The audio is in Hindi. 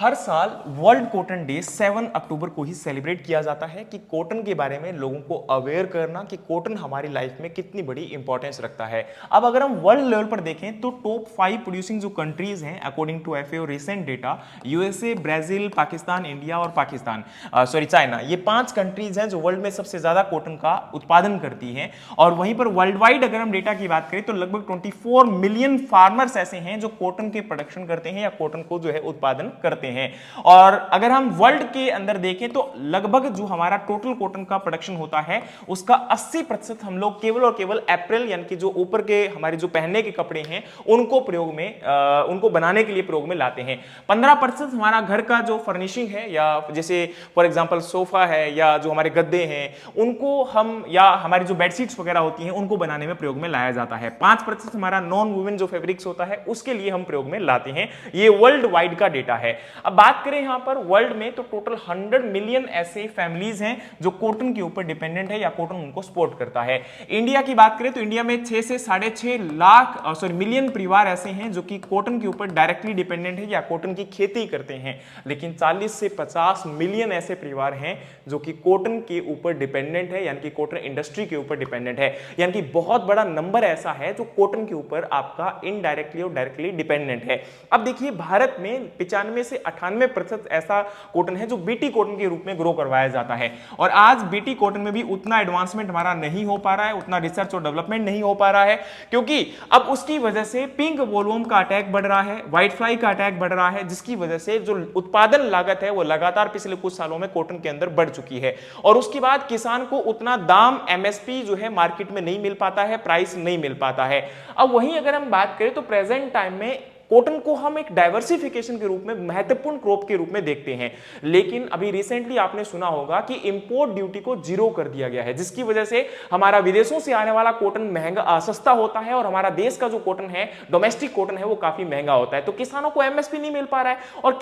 हर साल वर्ल्ड कॉटन डे 7 अक्टूबर को ही सेलिब्रेट किया जाता है कि कॉटन के बारे में लोगों को अवेयर करना कि कॉटन हमारी लाइफ में कितनी बड़ी इंपॉर्टेंस रखता है। अब अगर हम वर्ल्ड लेवल पर देखें तो टॉप 5 प्रोड्यूसिंग जो कंट्रीज हैं according to FAO recent data, USA, Brazil, Pakistan, India और चाइना, ये 5 कंट्रीज हैं जो वर्ल्ड में सबसे ज्यादा कॉटन का उत्पादन करती हैं। और वहीं पर वर्ल्ड वाइड अगर हम डेटा की बात करें तो लगभग 24 मिलियन फार्मर्स ऐसे हैं जो कॉटन के प्रोडक्शन करते हैं या कॉटन को जो है उत्पादन करते हैं। और अगर हम वर्ल्ड के अंदर देखें तो लगभग जो हमारा टोटल कॉटन का प्रोडक्शन होता है उसका 80% हम लोग केवल और केवल अप्रैल यानी कि जो ऊपर के हमारे जो पहनने के कपड़े हैं उनको प्रयोग में उनको बनाने के लिए प्रयोग में लाते हैं। 15% हमारा घर का जो फर्निशिंग है या जैसे फॉर एग्जांपल सोफा है या जो हमारे गद्दे हैं उनको हम या हमारी जो बेडशीट्स वगैरह होती हैं उनको बनाने में प्रयोग में लाया जाता है। 5% हमारा नॉन वुमेन जो फैब्रिक्स होता है उसके लिए हम प्रयोग में लाते हैं। ये वर्ल्ड वाइड का डेटा है। अब बात करें यहां पर वर्ल्ड में तो टोटल 100 मिलियन ऐसे फैमिलीज हैं जो कॉटन के ऊपर डिपेंडेंट है या कॉटन उनको सपोर्ट करता है। इंडिया की बात करें तो इंडिया में 6 से 6.5 लाख मिलियन परिवार ऐसे हैं जो कि कॉटन के ऊपर डायरेक्टली डिपेंडेंट है या कॉटन की खेती करते हैं। लेकिन 40 से 50 मिलियन ऐसे परिवार हैं जो कि कॉटन के ऊपर डिपेंडेंट है यानी कि कॉटन इंडस्ट्री के ऊपर डिपेंडेंट है। यानी कि बहुत बड़ा नंबर ऐसा है जो कॉटन के ऊपर आपका इनडायरेक्टली और डायरेक्टली डिपेंडेंट है। अब देखिए भारत में 95 से 98% ऐसा कॉटन है जो बीटी कॉटन के रूप में ग्रो करवाया जाता है। और आज बीटी कॉटन में भी उतना एडवांसमेंट हमारा नहीं हो पा रहा है, उतना रिसर्च और डेवलपमेंट नहीं हो पा रहा है, क्योंकि अब उसकी वजह से पिंक वॉल्यूम का अटैक बढ़ रहा है, व्हाइट फ्लाई का अटैक बढ़ रहा है, जिसकी वजह से जो उत्पादन लागत है वो लगातार पिछले कुछ सालों में कॉटन के अंदर बढ़ चुकी है। और उसके बाद किसान को उतना दाम एमएसपी जो है मार्केट में नहीं मिल पाता है, प्राइस नहीं मिल पाता है। अब वहीं अगर हम बात करें तो प्रेजेंट टाइम में कॉटन को हम एक डाइवर्सिफिकेशन के रूप में महत्वपूर्ण क्रॉप के रूप में देखते हैं। लेकिन अभी रिसेंटली आपने सुना होगा कि इंपोर्ट ड्यूटी को जीरो कर दिया गया है, जिसकी वजह से हमारा विदेशों से आने वाला कॉटन महंगा सस्ता होता है और हमारा देश का जो कॉटन है, डोमेस्टिक कॉटन है, वो काफी महंगा होता है। तो किसानों को एमएसपी नहीं मिल पा रहा है और